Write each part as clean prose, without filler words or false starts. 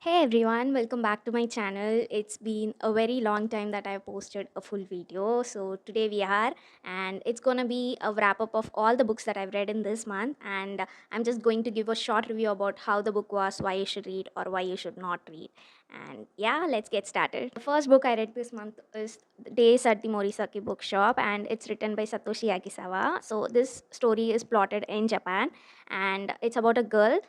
Hey everyone, welcome back to my channel. It's been a very long time that I've posted a full video. So today we are, and it's gonna be a wrap up of all the books that I've read in this month. And I'm just going to give a short review about how the book was, why you should read, or why you should not read. And yeah, let's get started. The first book I read this month is Days at the Morisaki Bookshop, and it's written by Satoshi Akisawa. So this story is plotted in Japan, and it's about a girl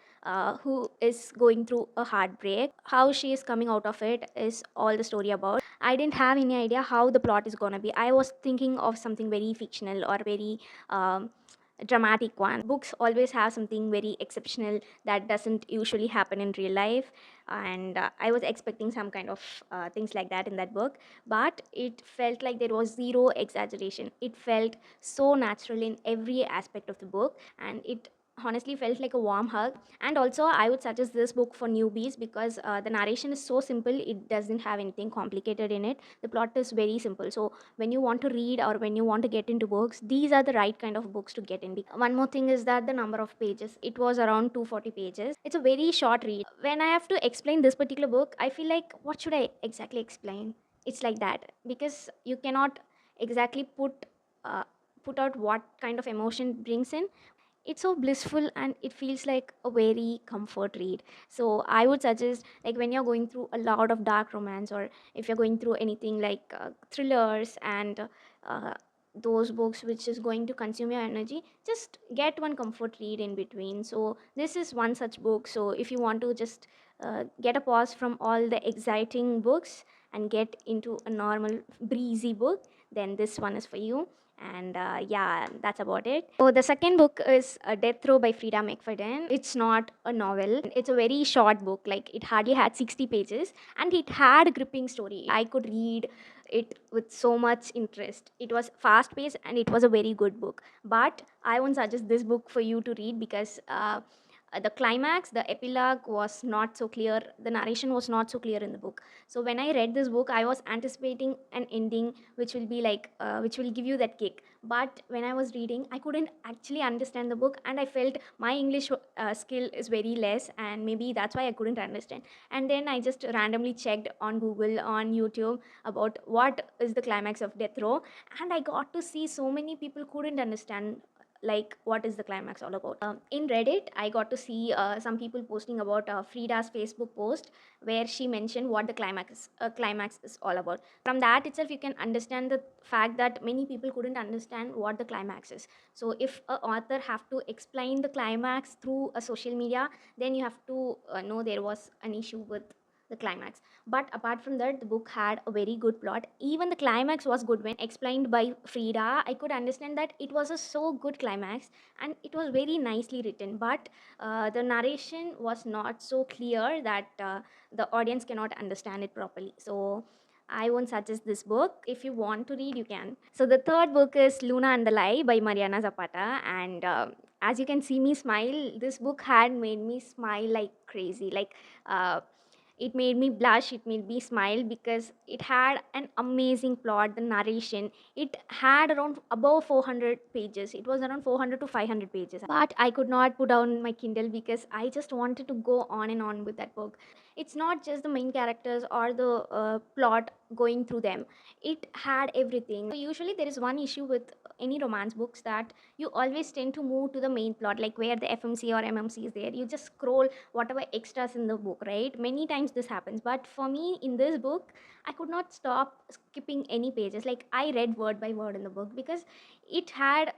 who is going through a heartbreak. How she is coming out of it is all the story about. I didn't have any idea how the plot is gonna be. I was thinking of something very fictional or very dramatic one. Books always have something very exceptional that doesn't usually happen in real life, and I was expecting some kind of things like that in that book, but it felt like there was zero exaggeration. It felt so natural in every aspect of the book, and it honestly felt like a warm hug. And also I would suggest this book for newbies because the narration is so simple. It doesn't have anything complicated in it. The plot is very simple, so when you want to read or when you want to get into books, these are the right kind of books to get in. One more thing is that the number of pages, it was around 240 pages. It's a very short read. When I have to explain this particular book, I feel like what should I exactly explain. It's like that because you cannot exactly uh, put out what kind of emotion it brings in. It's so blissful and it feels like a very comfort read. So I would suggest, like, when you're going through a lot of dark romance, or if you're going through anything like thrillers and uh, those books which is going to consume your energy, just get one comfort read in between. So this is one such book. So if you want to just get a pause from all the exciting books and get into a normal breezy book, then this one is for you. And yeah, that's about it. So the second book is Death Row by Frida McFadden. It's not a novel, it's a very short book. Like, it hardly had 60 pages, and it had a gripping story. I could read it with so much interest. It was fast paced and it was a very good book, but I won't suggest this book for you to read because the climax, the epilogue was not so clear. The narration was not so clear in the book. So when I read this book, I was anticipating an ending which will be like, which will give you that kick. But when I was reading, I couldn't actually understand the book, and I felt my English skill is very less, and maybe that's why I couldn't understand. And then I just randomly checked on Google, on YouTube, about what is the climax of Death Row, and I got to see so many people couldn't understand like what is the climax all about. In Reddit, I got to see some people posting about Frida's Facebook post where she mentioned what the climax is all about. From that itself, you can understand the fact that many people couldn't understand what the climax is. So if a author have to explain the climax through a social media, then you have to know there was an issue with the climax. But apart from that, the book had a very good plot. Even the climax was good. When explained by Frida, I could understand that it was a so good climax, and it was very nicely written. But the narration was not so clear that the audience cannot understand it properly. So I won't suggest this book. If you want to read, you can. So the third book is Luna and the Lie by Mariana Zapata, and as you can see me smile, this book had made me smile like crazy. Like, it made me blush, it made me smile because it had an amazing plot. The narration, it had around above 400 pages. It was around 400 to 500 pages, but I could not put down my Kindle because I just wanted to go on and on with that book. It's not just the main characters or the plot going through them. It had everything. So usually there is one issue with any romance books, that you always tend to move to the main plot, like where the FMC or MMC is there. You just scroll whatever extras in the book, right? Many times this happens, but for me in this book, I could not stop skipping any pages. Like, I read word by word in the book because it had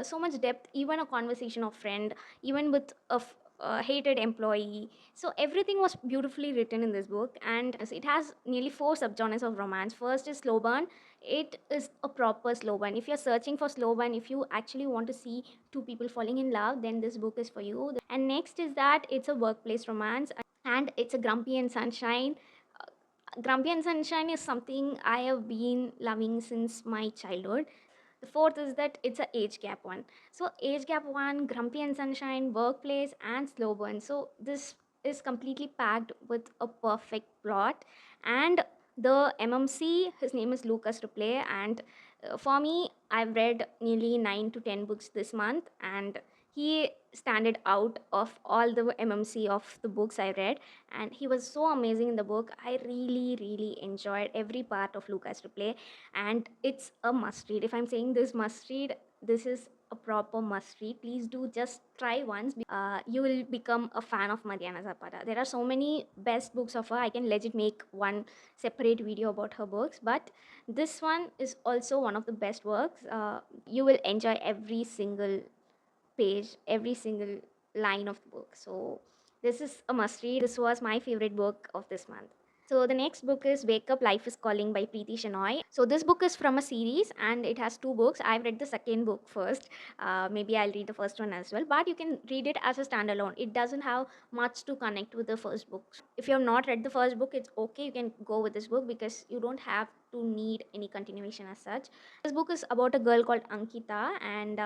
so much depth. Even a conversation of friend, even with a hated employee. So everything was beautifully written in this book, and it has nearly four subgenres of romance. First is slow burn. It is a proper slow burn. If you're searching for slow burn, if you actually want to see two people falling in love, then this book is for you. And next is that it's a workplace romance, and it's a Grumpy and Sunshine. Grumpy and Sunshine is something I have been loving since my childhood. The fourth is that it's a age gap one. So age gap one, Grumpy and Sunshine, workplace, and slow burn. So this is completely packed with a perfect plot. And the MMC, his name is Lucas Replay, and for me, I've read nearly 9 to 10 books this month, and he standed out of all the MMC of the books I read, and he was so amazing in the book. I really, really enjoyed every part of Lucas to play, and it's a must read. If I'm saying this must read, this is a proper must read. Please do just try once. You will become a fan of Mariana Zapata. There are so many best books of her. I can legit make one separate video about her books, but this one is also one of the best works. You will enjoy every single page, every single line of the book. So this is a must read. This was my favorite book of this month. So the next book is Wake Up Life is Calling by Preeti Shenoy. So this book is from a series and it has two books. I've read the second book first. Maybe I'll read the first one as well. But you can read it as a standalone. It doesn't have much to connect with the first book. If you have not read the first book, it's okay. You can go with this book because you don't have to need any continuation as such. This book is about a girl called Ankita, and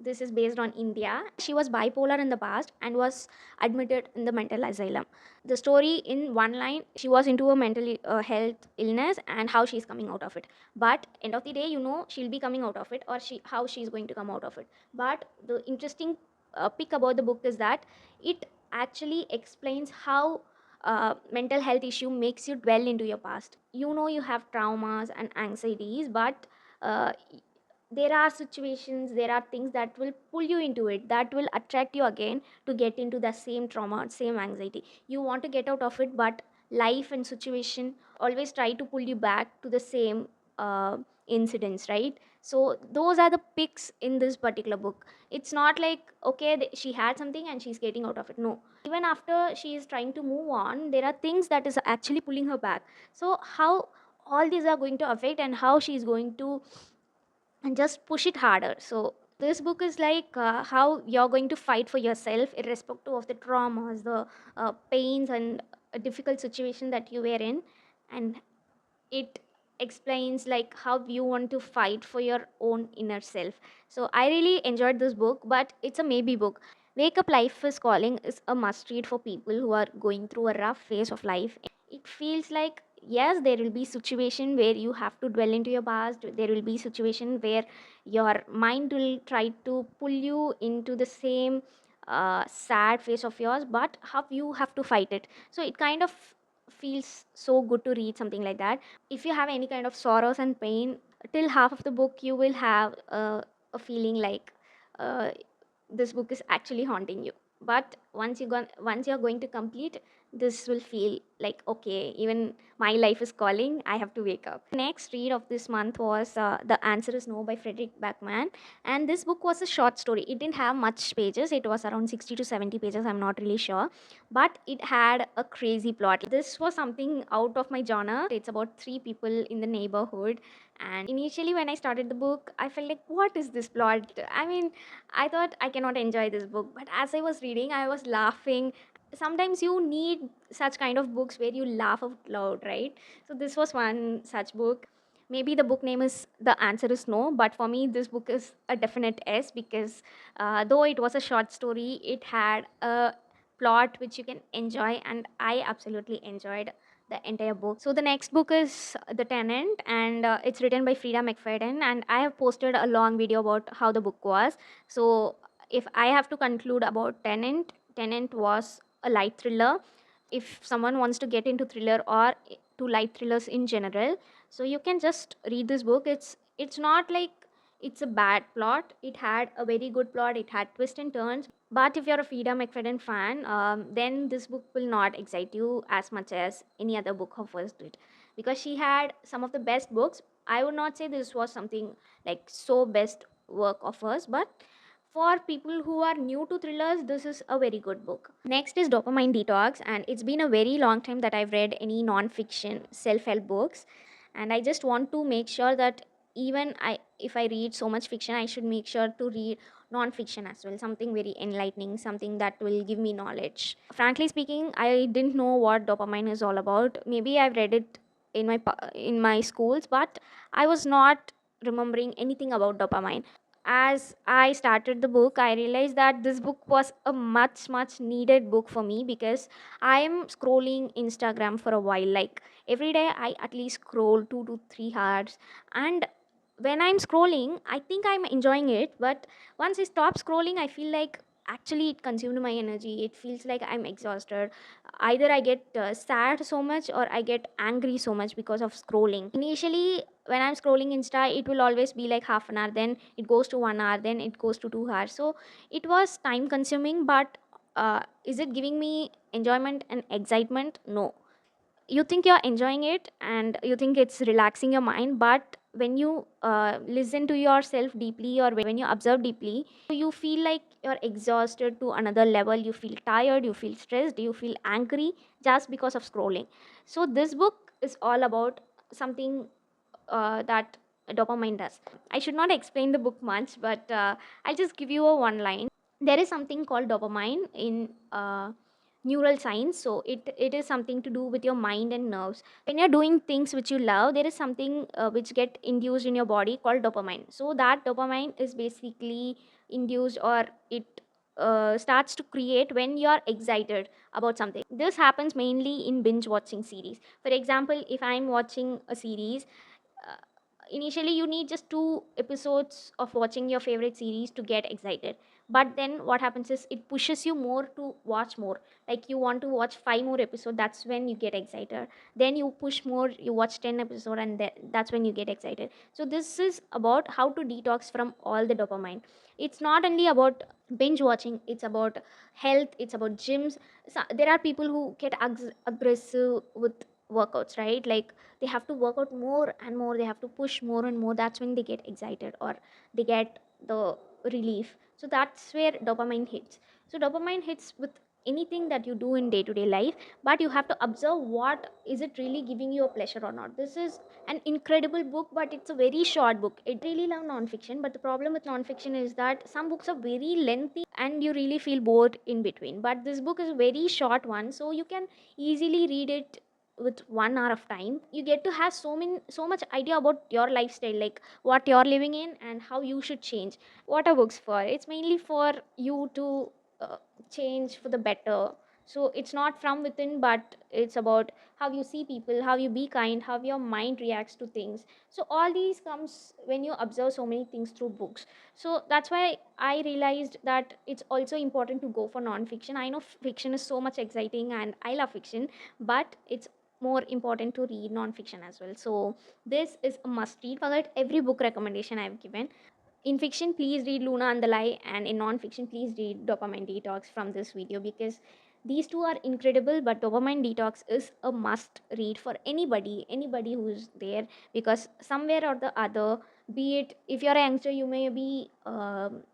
this is based on India. She was bipolar in the past and was admitted in the mental asylum. The story in one line, she was into a mental health illness and how she's coming out of it. But end of the day, she'll be coming out of it, or how she's going to come out of it. But the interesting pick about the book is that it actually explains how mental health issue makes you dwell into your past. You have traumas and anxieties, but uh, there are situations, there are things that will pull you into it, that will attract you again to get into the same trauma, same anxiety. You want to get out of it, but life and situation always try to pull you back to the same incidents, right? So those are the picks in this particular book. It's not like, okay, she had something and she's getting out of it. No, even after she is trying to move on, there are things that is actually pulling her back. So how all these are going to affect and how she's going to and just push it harder. So this book is like how you're going to fight for yourself irrespective of the traumas, the pains and a difficult situation that you were in, and it explains like how you want to fight for your own inner self. So I really enjoyed this book, but it's a maybe book. Wake Up Life is Calling is a must read for people who are going through a rough phase of life. It feels like, yes, there will be situation where you have to dwell into your past. There will be situation where your mind will try to pull you into the same sad phase of yours, but how you have to fight it. So it kind of feels so good to read something like that. If you have any kind of sorrows and pain, till half of the book you will have a feeling like uh, this book is actually haunting you. But once you're going to complete, this will feel like, okay, even my life is calling, I have to wake up. Next read of this month was The Answer Is No by Frederick Backman, and this book was a short story. It didn't have much pages, it was around 60 to 70 pages, I'm not really sure, but it had a crazy plot. This was something out of my genre. It's about three people in the neighborhood, and initially when I started the book, I felt like, what is this plot? I mean, I thought I cannot enjoy this book, but as I was reading, I was laughing. Sometimes you need such kind of books where you laugh out loud, right? So this was one such book. Maybe the book name is The Answer Is No, but for me, this book is a definite S, because though it was a short story, it had a plot which you can enjoy, and I absolutely enjoyed the entire book. So the next book is The Tenant, and it's written by Frida McFadden, and I have posted a long video about how the book was. So if I have to conclude about Tenant was a light thriller. If someone wants to get into thriller or to light thrillers in general, so you can just read this book. It's not like it's a bad plot. It had a very good plot. It had twists and turns. But if you're a Frida McFadden fan, then this book will not excite you as much as any other book of hers did, because she had some of the best books. I would not say this was something like so best work of hers, but for people who are new to thrillers, this is a very good book. Next is Dopamine Detox, and it's been a very long time that I've read any non-fiction self-help books, and I just want to make sure that even if I read so much fiction, I should make sure to read non-fiction as well, something very enlightening, something that will give me knowledge. Frankly speaking, I didn't know what dopamine is all about. Maybe I've read it in my schools, but I was not remembering anything about dopamine. As I started the book, I realized that this book was a much needed book for me, because I am scrolling Instagram for a while. Like every day, I at least scroll 2 to 3 hours, and when I'm scrolling, I think I'm enjoying it, but once I stop scrolling, I feel like actually it consumed my energy. It feels like I'm exhausted. Either I get sad so much, or I get angry so much because of scrolling. Initially, when I'm scrolling Insta, it will always be like half an hour, then it goes to 1 hour, then it goes to 2 hours. So it was time consuming, but is it giving me enjoyment and excitement? No. You think you're enjoying it and you think it's relaxing your mind, but when you listen to yourself deeply, or when you observe deeply, you feel like you're exhausted to another level. You feel tired, you feel stressed, you feel angry, just because of scrolling. So this book is all about something that dopamine does. I should not explain the book much, but I'll just give you a one line. There is something called dopamine in neural science. So it is something to do with your mind and nerves. When you're doing things which you love, there is something which get induced in your body called dopamine. So that dopamine is basically induced, or it starts to create when you are excited about something. This happens mainly in binge watching series. For example, if I'm watching a series, uh, initially you need just 2 episodes of watching your favorite series to get excited, but then what happens is it pushes you more to watch more. Like you want to watch 5 more episodes, that's when you get excited. Then you push more, you watch 10 episodes, and that's when you get excited. So this is about how to detox from all the dopamine. It's not only about binge watching, it's about health, it's about gyms. So there are people who get aggressive with workouts, right? Like they have to work out more and more, they have to push more and more. That's when they get excited, or they get the relief. So that's where dopamine hits. So dopamine hits with anything that you do in day to day life, but you have to observe what is it really giving you a pleasure or not. This is an incredible book, but it's a very short book. It really love non-fiction, but the problem with non-fiction is that some books are very lengthy and you really feel bored in between. But this book is a very short one, so you can easily read it with 1 hour of time. You get to have so much idea about your lifestyle, like what you're living in and how you should change. What are books for? It's mainly for you to uh, change for the better. So it's not from within, but it's about how you see people, how you be kind, how your mind reacts to things. So all these comes when you observe so many things through books. So that's why I realized that it's also important to go for non-fiction. I know fiction is so much exciting and I love fiction, but it's more important to read non-fiction as well. So this is a must read. Forget every book recommendation I've given. In fiction, please read Luna and the Lie, and in non-fiction, please read Dopamine Detox from this video, because these two are incredible. But Dopamine Detox is a must read for anybody who's there, because somewhere or the other, be it if you're a youngster, you may be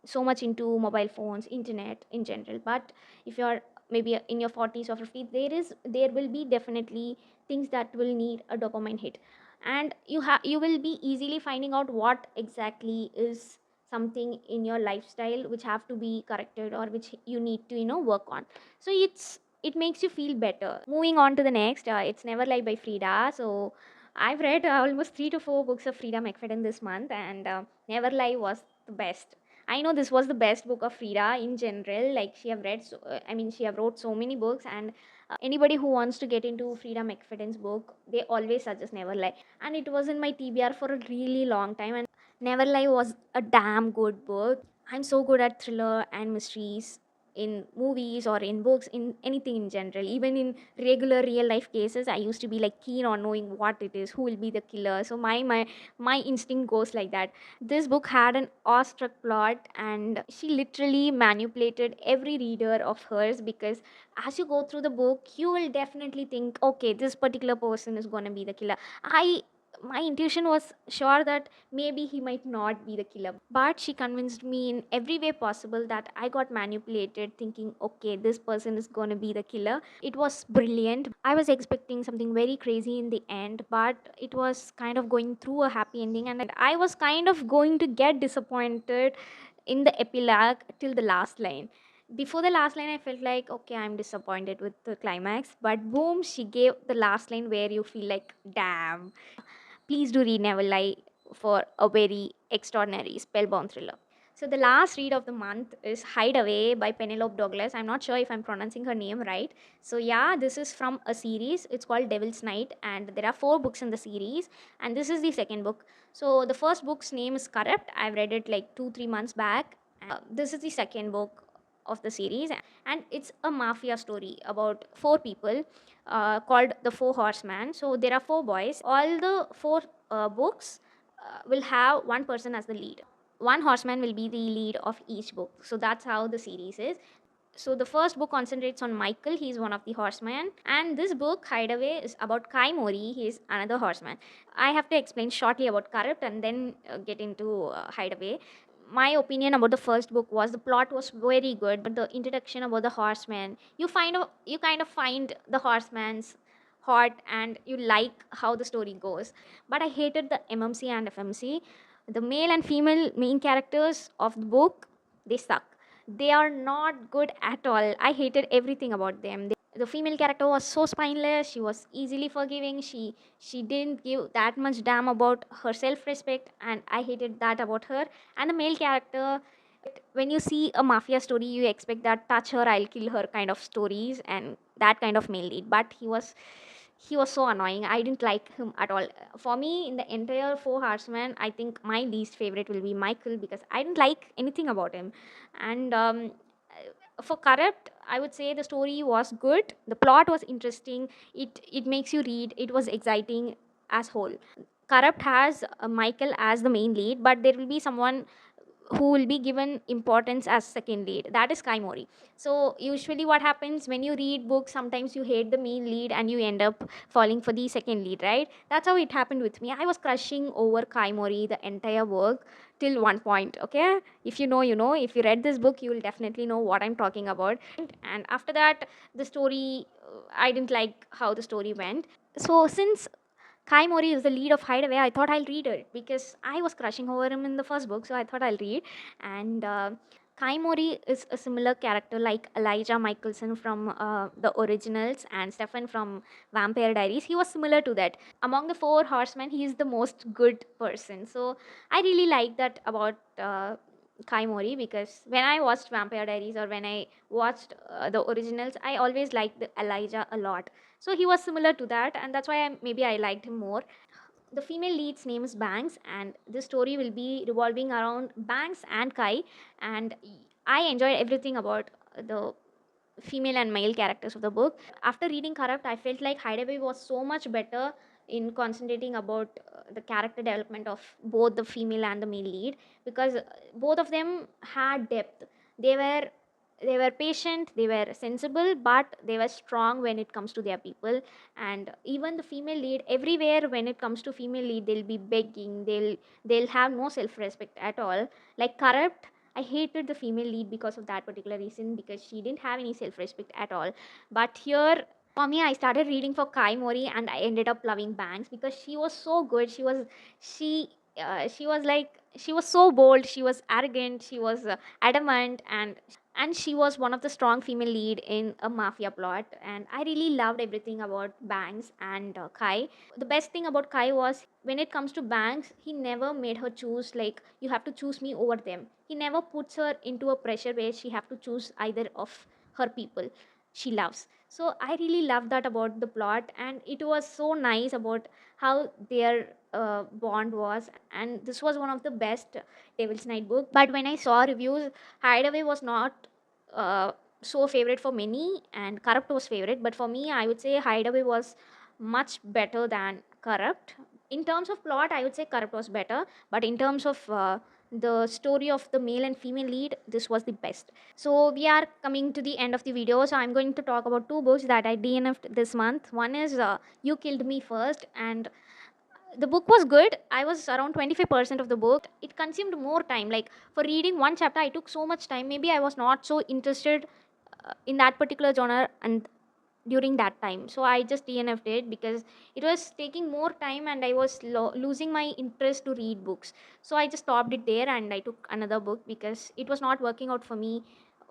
so much into mobile phones, internet in general. But if you're maybe in your 40s or 50s, there will be definitely things that will need a dopamine hit, and you will be easily finding out what exactly is something in your lifestyle which have to be corrected, or which you need to work on. So it makes you feel better. Moving on to the next, it's Never Lie by Frida. So I've read almost 3 to 4 books of Frida McFadden this month, and Never Lie was the best. I know this was the best book of Frida in general. Like she have read, she have wrote so many books, and anybody who wants to get into Frida McFadden's book, they always suggest Never Lie. And it was in my TBR for a really long time, and Never Lie was a damn good book. I'm so good at thriller and mysteries in movies or in books, in anything in general. Even in regular real life cases, I used to be like keen on knowing what it is, who will be the killer. So my instinct goes like that. This book had an awestruck plot, and she literally manipulated every reader of hers, because as you go through the book, you will definitely think, okay, this particular person is going to be the killer. My intuition was sure that maybe he might not be the killer, but she convinced me in every way possible that I got manipulated, thinking, okay, this person is going to be the killer. It was brilliant. I was expecting something very crazy in the end, but it was kind of going through a happy ending, and I was kind of going to get disappointed in the epilogue till the last line. Before the last line, I felt like, okay, I'm disappointed with the climax, but boom, she gave the last line where you feel like, damn. Please do read Never Lie for a very extraordinary spellbound thriller. So the last read of the month is Hideaway by Penelope Douglas. I'm not sure if I'm pronouncing her name right. So yeah, this is from a series. It's called Devil's Night, and there are four books in the series, and this is the second book. So the first book's name is Corrupt. I've read it like 2-3 months back. This is the second book of the series, and it's a mafia story about four people called the Four Horsemen. So there are four boys. All the four books will have one person as the lead. One horseman will be the lead of each book. So that's how the series is. So the first book concentrates on Michael. He's one of the horsemen, and this book Hideaway is about Kai Mori. He is another horseman. I have to explain shortly about Corrupt and then get into Hideaway. My opinion about the first book was the plot was very good, but the introduction about the horseman, you kind of find the horseman's hot and you like how the story goes. But I hated the MMC and FMC. The male and female main characters of the book, they suck. They are not good at all. I hated everything about them. The female character was so spineless. She was easily forgiving. She didn't give that much damn about her self-respect, and I hated that about her. And the male character, when you see a mafia story, you expect that touch her, I'll kill her kind of stories, and that kind of male lead. But he was so annoying. I didn't like him at all. For me, in the entire Four Horsemen, I think my least favorite will be Michael because I didn't like anything about him. And for Corrupt, I would say the story was good. The plot was interesting. It makes you read. It was exciting as whole. Corrupt has Michael as the main lead, but there will be someone who will be given importance as second lead. That is Kai Mori. So usually what happens when you read books, sometimes you hate the main lead and you end up falling for the second lead, right? That's how it happened with me. I was crushing over Kai Mori the entire work till one point. Okay, if you know, you know. If you read this book, you will definitely know what I'm talking about. And after that, the story, I didn't like how the story went. So since Kai Mori is the lead of Hideaway, I thought I'll read it because I was crushing over him in the first book, so I thought I'll read. And Kai Mori is a similar character like Elijah Michelson from the originals and Stefan from Vampire Diaries. He was similar to that. Among the four horsemen, he is the most good person. So I really like that about Kai Mori because when I watched Vampire Diaries or when I watched the originals, I always liked the Elijah a lot. So he was similar to that, and that's why maybe I liked him more. The female lead's name is Banks, and this story will be revolving around Banks and Kai. And I enjoyed everything about the female and male characters of the book. After reading Corrupt, I felt like Hideaway was so much better in concentrating about the character development of both the female and the male lead because both of them had depth. They were they were patient, they were sensible, but they were strong when it comes to their people. And even the female lead, everywhere when it comes to female lead, they'll be begging, they'll have no self-respect at all. Like Corrupt, I hated the female lead because of that particular reason because she didn't have any self-respect at all. But here, for me, I started reading for Kai Mori and I ended up loving Banks because she was so good. She was like she was so bold. She was arrogant. She was adamant, and she was one of the strong female lead in a mafia plot. And I really loved everything about Banks and Kai. The best thing about Kai was when it comes to Banks, he never made her choose like you have to choose me over them. He never puts her into a pressure where she have to choose either of her people she loves. So I really love that about the plot, and it was so nice about how their bond was. And this was one of the best Devil's Night book. But when I saw reviews, Hideaway was not so favorite for many, and Corrupt was favorite. But for me, I would say Hideaway was much better than Corrupt. In terms of plot, I would say Corrupt was better, but in terms of the story of the male and female lead, this was the best. So we are coming to the end of the video. So I'm going to talk about two books that I DNF'd this month. One is You Killed Me First, and the book was good. I was around 25% of the book. It consumed more time. Like for reading one chapter, I took so much time. Maybe I was not so interested in that particular genre and during that time. So I just DNF'd it because it was taking more time and I was losing my interest to read books. So I just stopped it there and I took another book because it was not working out for me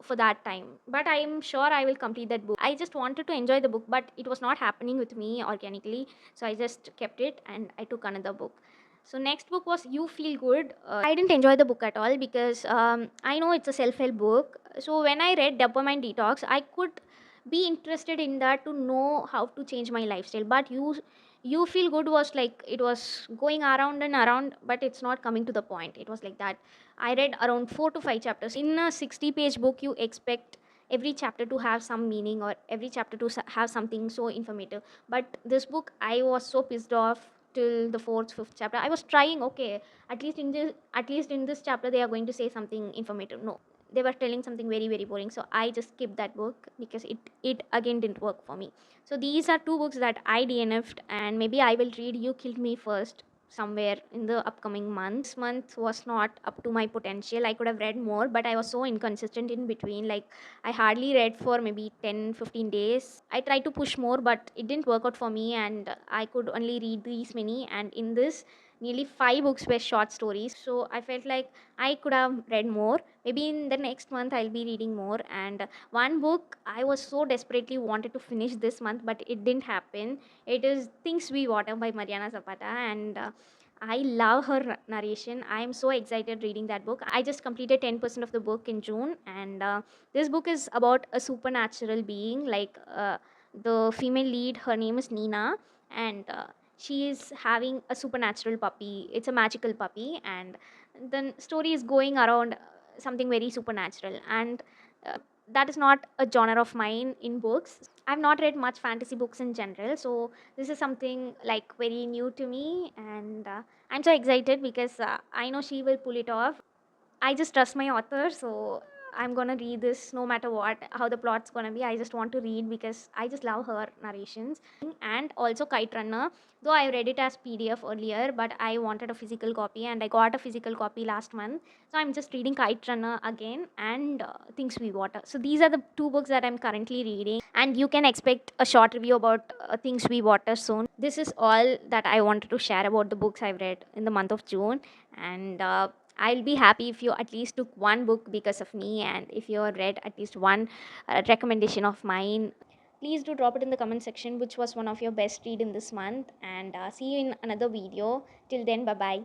for that time. But I am sure I will complete that book. I just wanted to enjoy the book, but it was not happening with me organically. So I just kept it and I took another book. So next book was You Feel Good. I didn't enjoy the book at all because I know it's a self-help book. So when I read Dopamine Detox, I could be interested in that to know how to change my lifestyle. But You Feel Good was like it was going around and around, but it's not coming to the point. It was like that. I read around 4 to 5 chapters. In a 60-page book, you expect every chapter to have some meaning or every chapter to have something so informative. But this book, I was so pissed off till the fourth, fifth chapter. I was trying, okay, at least in this chapter they are going to say something informative. No, they were telling something very, very boring. So I just skipped that book because it again didn't work for me. So these are two books that I DNF'd, and maybe I will read You Killed Me First somewhere in the upcoming month. This month was not up to my potential. I could have read more, but I was so inconsistent in between. Like, I hardly read for maybe 10, 15 days. I tried to push more, but it didn't work out for me, and I could only read these many. And in this, nearly 5 books were short stories. So I felt like I could have read more. Maybe in the next month, I'll be reading more. And one book I was so desperately wanted to finish this month, but it didn't happen. It is Things We Water by Mariana Zapata, and I love her narration. I am so excited reading that book. I just completed 10% of the book in June, and this book is about a supernatural being. Like, the female lead, her name is Nina, and she is having a supernatural puppy. It's a magical puppy, and the story is going around something very supernatural. And that is not a genre of mine in books. I've not read much fantasy books in general, so this is something like very new to me, and I'm so excited because I know she will pull it off. I just trust my author, so I'm gonna read this no matter what, how the plot's gonna be. I just want to read because I just love her narrations. And also Kite Runner, though I read it as PDF earlier, but I wanted a physical copy and I got a physical copy last month. So I'm just reading Kite Runner again, and Things We Water. So these are the two books that I'm currently reading, and you can expect a short review about Things We Water soon. This is all that I wanted to share about the books I've read in the month of June, and I'll be happy if you at least took one book because of me, and if you read at least one recommendation of mine. Please do drop it in the comment section which was one of your best read in this month, and see you in another video. Till then, bye bye.